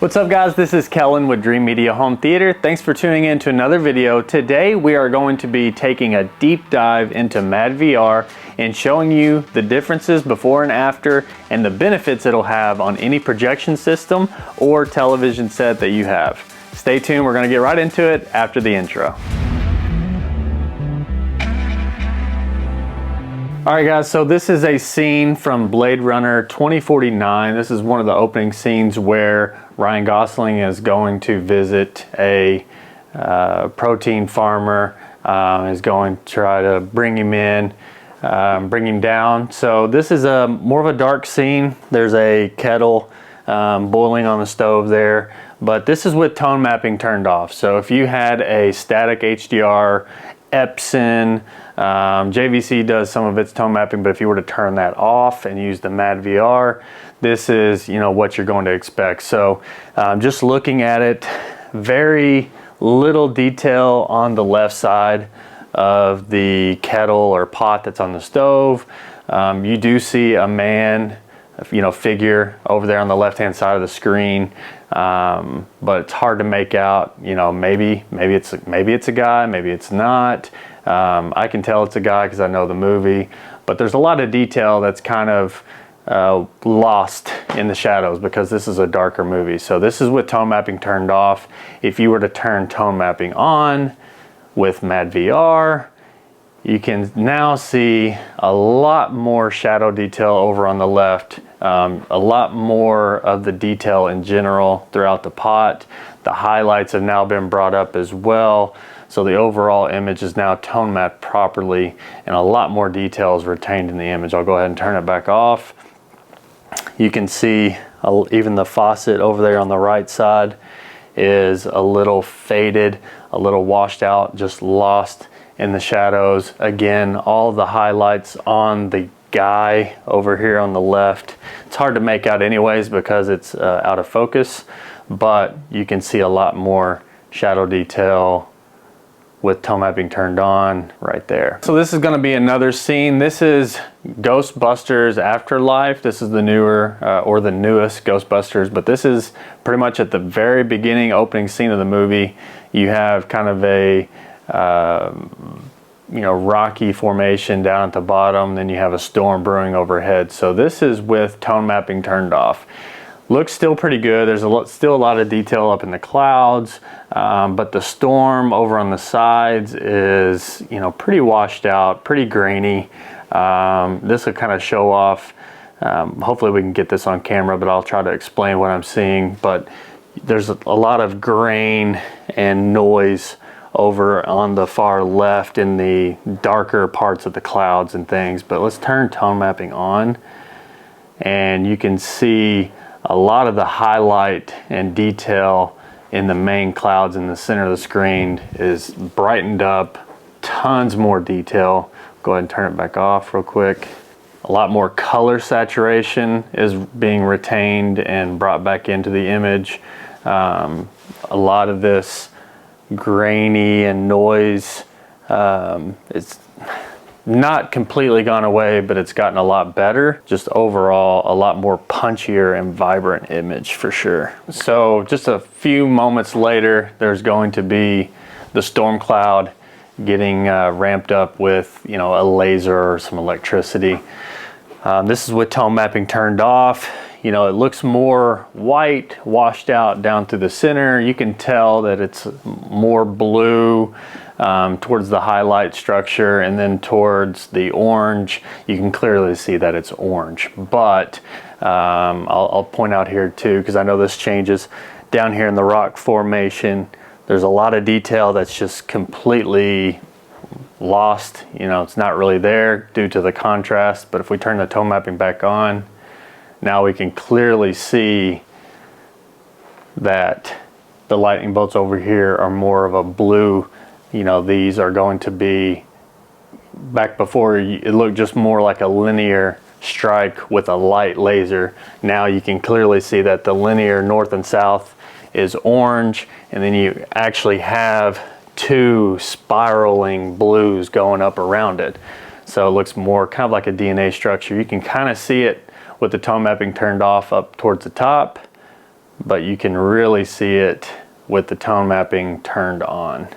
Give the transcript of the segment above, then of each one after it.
What's up guys, this is Kellen with Dream Media Home Theater. Thanks for tuning in to another video. Today we are going to be taking a deep dive into MadVR and showing you the differences before and after and the benefits it'll have on any projection system or television set that you have. Stay tuned, we're going to get right into it after the intro. Alright guys, so this is a scene from Blade Runner 2049. This is one of the opening scenes where Ryan Gosling is going to visit a protein farmer, is going to try to bring him in, bring him down. So this is more of a dark scene. There's a kettle boiling on the stove there, but this is with tone mapping turned off. So if you had a static HDR, Epson, JVC does some of its tone mapping, but if you were to turn that off and use the MadVR, this is, you know, what you're going to expect. So just looking at it, very little detail on the left side of the kettle or pot that's on the stove. You do see a man, figure over there on the left hand side of the screen, but it's hard to make out. Maybe it's a guy, maybe it's not. I can tell it's a guy because I know the movie, but there's a lot of detail that's kind of lost in the shadows because this is a darker movie. So this is with tone mapping turned off. If you were to turn tone mapping on with MadVR, you can now see a lot more shadow detail over on the left, a lot more of the detail in general throughout the pot. The highlights have now been brought up as well. So the overall image is now tone mapped properly and a lot more detail is retained in the image. I'll go ahead and turn it back off. You can see even the faucet over there on the right side is a little faded, a little washed out, just lost in the shadows. Again, all the highlights on the guy over here on the left. It's hard to make out anyways because it's out of focus, but you can see a lot more shadow detail with tone mapping turned on right there. So this is going to be another scene. This is Ghostbusters Afterlife. This is the newer or the newest Ghostbusters, but this is pretty much at the very beginning opening scene of the movie. You have kind of a rocky formation down at the bottom, then you have a storm brewing overhead. So this is with tone mapping turned off. Looks still pretty good. There's still a lot of detail up in the clouds, but the storm over on the sides is, pretty washed out, pretty grainy. This will kind of show off. Hopefully we can get this on camera, but I'll try to explain what I'm seeing. But there's a lot of grain and noise over on the far left in the darker parts of the clouds and things. But let's turn tone mapping on and you can see a lot of the highlight and detail in the main clouds in the center of the screen is brightened up, tons more detail. Go ahead and turn it back off real quick. A lot more color saturation is being retained and brought back into the image. A lot of this grainy and noise, it's not completely gone away, but it's gotten a lot better. Just overall a lot more punchier and vibrant image for sure. So just a few moments later, there's going to be the storm cloud getting ramped up with a laser or some electricity. This is with tone mapping turned off. It looks more white, washed out down through the center. You can tell that it's more blue towards the highlight structure, and then towards the orange, you can clearly see that it's orange. But I'll point out here too, because I know this changes. Down here in the rock formation, there's a lot of detail that's just completely lost. It's not really there due to the contrast. But if we turn the tone mapping back on, now we can clearly see that the lightning bolts over here are more of a blue. These are going to be, back before it looked just more like a linear strike with a light laser. Now you can clearly see that the linear north and south is orange, and then you actually have two spiraling blues going up around it. So it looks more kind of like a DNA structure. You can kind of see it with the tone mapping turned off up towards the top, but you can really see it with the tone mapping turned on.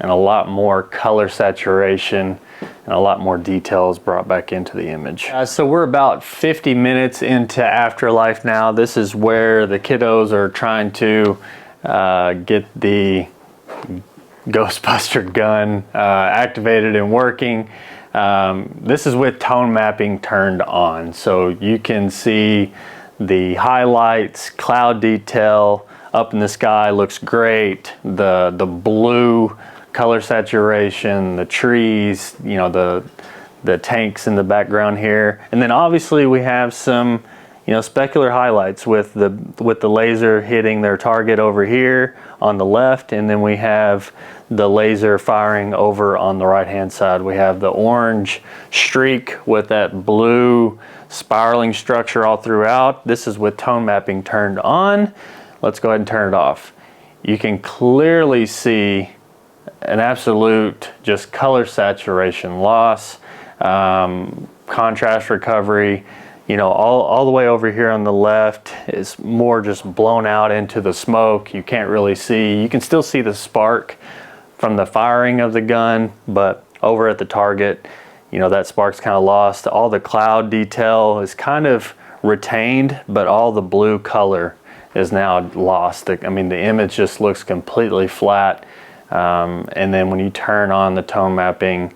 And a lot more color saturation and a lot more details brought back into the image. So we're about 50 minutes into Afterlife now. This is where the kiddos are trying to get the Ghostbuster gun activated and working. This is with tone mapping turned on. So you can see the highlights, cloud detail up in the sky looks great. The blue color saturation, the trees, you know, the tanks in the background here. And then obviously we have some, you know, specular highlights with the laser hitting their target over here on the left, and then we have the laser firing over on the right hand side. We have the orange streak with that blue spiraling structure all throughout. This is with tone mapping turned on. Let's go ahead and turn it off. You can clearly see an absolute just color saturation loss, contrast recovery. You know, all the way over here on the left is more just blown out into the smoke. You can't really see. You can still see the spark from the firing of the gun, but over at the target, you know, that spark's kind of lost. All the cloud detail is kind of retained, but all the blue color is now lost. I mean, the image just looks completely flat. And then when you turn on the tone mapping,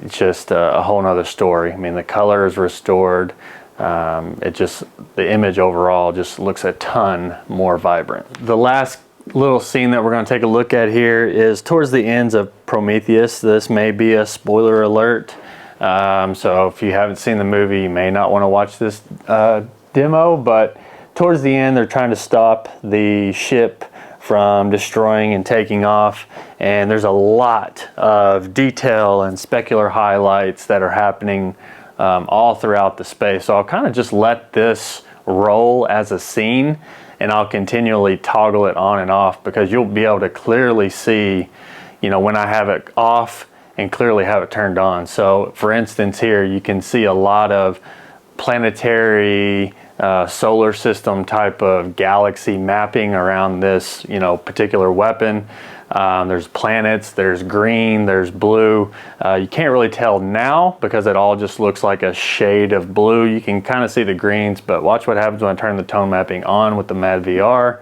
it's just a whole nother story. I mean, the color is restored. The image overall just looks a ton more vibrant. The last little scene that we're going to take a look at here is towards the ends of Prometheus. This may be a spoiler alert. So if you haven't seen the movie, you may not want to watch this demo, but towards the end, they're trying to stop the ship from destroying and taking off, and there's a lot of detail and specular highlights that are happening all throughout the space. So I'll kind of just let this roll as a scene, and I'll continually toggle it on and off, because you'll be able to clearly see, you know, when I have it off and clearly have it turned on. So for instance here, you can see a lot of planetary solar system type of galaxy mapping around this, you know, particular weapon. There's planets, there's green, there's blue. You can't really tell now because it all just looks like a shade of blue. You can kind of see the greens, but watch what happens when I turn the tone mapping on with the MadVR.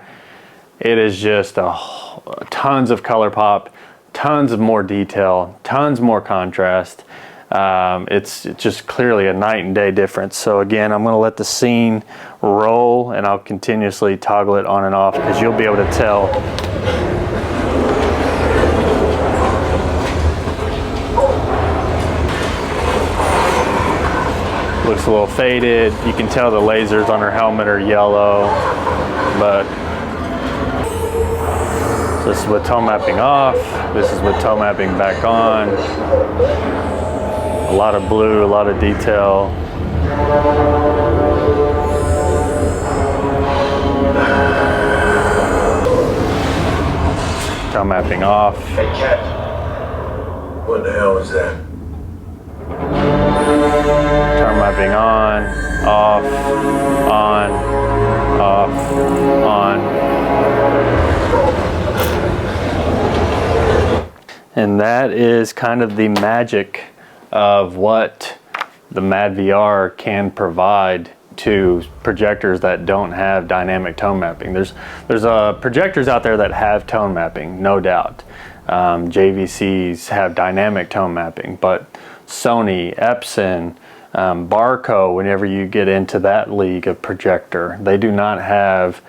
It is just tons of color pop, tons of more detail, tons more contrast. It's just clearly a night and day difference. So again, I'm going to let the scene roll, and I'll continuously toggle it on and off, because you'll be able to tell. Looks a little faded. You can tell the lasers on her helmet are yellow, but so this is with tone mapping off. This is with tone mapping back on. A lot of blue, a lot of detail. Tone mapping off. Hey, Cat. What the hell is that? Tone mapping on, off, on, off, on. And that is kind of the magic of what the MadVR can provide to projectors that don't have dynamic tone mapping. There's projectors out there that have tone mapping, no doubt. JVCs have dynamic tone mapping, but Sony, Epson, Barco, whenever you get into that league of projector, they do not have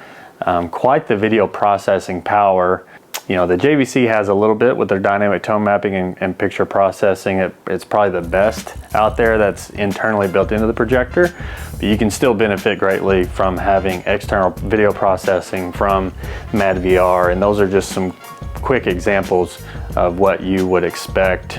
quite the video processing power. You know, the JVC has a little bit with their dynamic tone mapping and picture processing. It's probably the best out there that's internally built into the projector, but you can still benefit greatly from having external video processing from MadVR, and those are just some quick examples of what you would expect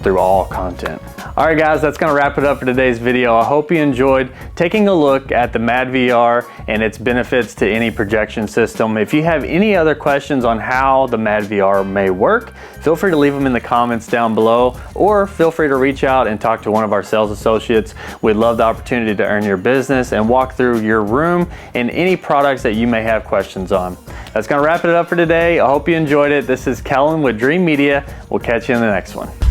through all content. All right guys, that's gonna wrap it up for today's video. I hope you enjoyed taking a look at the MadVR and its benefits to any projection system. If you have any other questions on how the MadVR may work, feel free to leave them in the comments down below, or feel free to reach out and talk to one of our sales associates. We'd love the opportunity to earn your business and walk through your room and any products that you may have questions on. That's gonna wrap it up for today. I hope you enjoyed it. This is Kellen with Dream Media. We'll catch you in the next one.